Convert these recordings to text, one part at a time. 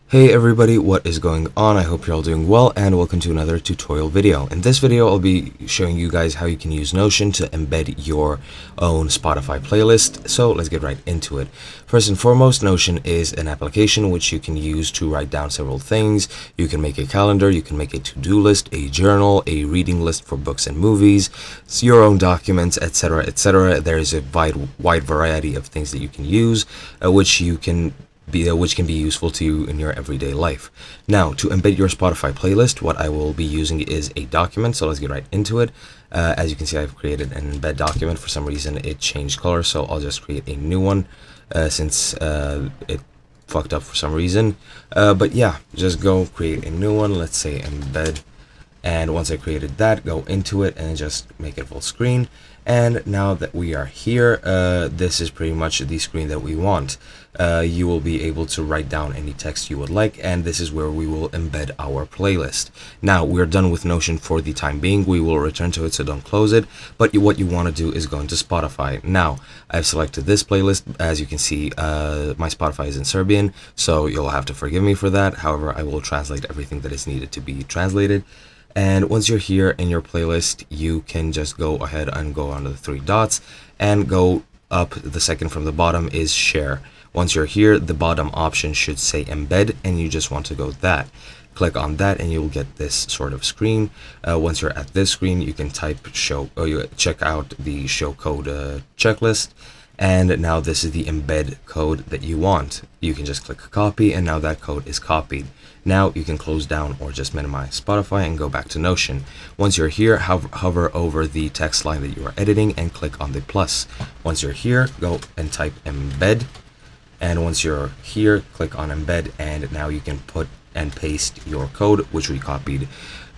Hey everybody, what is going on? I hope you're all doing well and welcome to another tutorial video. In this video, I'll be showing you guys how you can use Notion to embed your own Spotify playlist. So let's get right into it. First and foremost, Notion is an application which you can use to write down several things. You can make a calendar, you can make a to-do list, a journal, a reading list for books and movies, your own documents, etc., etc. There is a wide variety of things that you can use, which can be useful to you in your everyday life. Now, to embed your Spotify playlist, what I will be using is a document, so let's get right into it. As you can see, I've created an embed document. For some reason, it changed color, so I'll just create a new one since it fucked up for some reason. But yeah, just go create a new one. Let's say embed. And once I created that, go into it and just make it full screen. And now that we are here, this is pretty much the screen that we want. You will be able to write down any text you would like, and this is where we will embed our playlist. Now, we're done with Notion for the time being. We will return to it, so don't close it. But what you want to do is go into Spotify. Now, I've selected this playlist. As you can see, my Spotify is in Serbian, so you'll have to forgive me for that. However, I will translate everything that is needed to be translated. And once you're here in your playlist, you can just go ahead and go onto the three dots and go up. The second from the bottom is share. Once you're here, the bottom option should say embed, and you just want to go that. Click on that and you'll get this sort of screen. Once you're at this screen, you can type show, or you check out the show code checklist. And now this is the embed code that you want. You can just click copy, and now that code is copied. Now you can close down or just minimize Spotify and go back to Notion. Once you're here, hover over the text line that you are editing and click on the plus. Once you're here, go and type embed. And once you're here, click on embed, and now you can put and paste your code, which we copied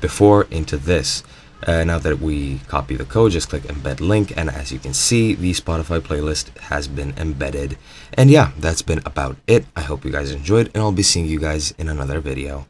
before, into this. Now that we copy the code, just click embed link, and as you can see, the Spotify playlist has been embedded. And yeah, that's been about it. I hope you guys enjoyed, and I'll be seeing you guys in another video.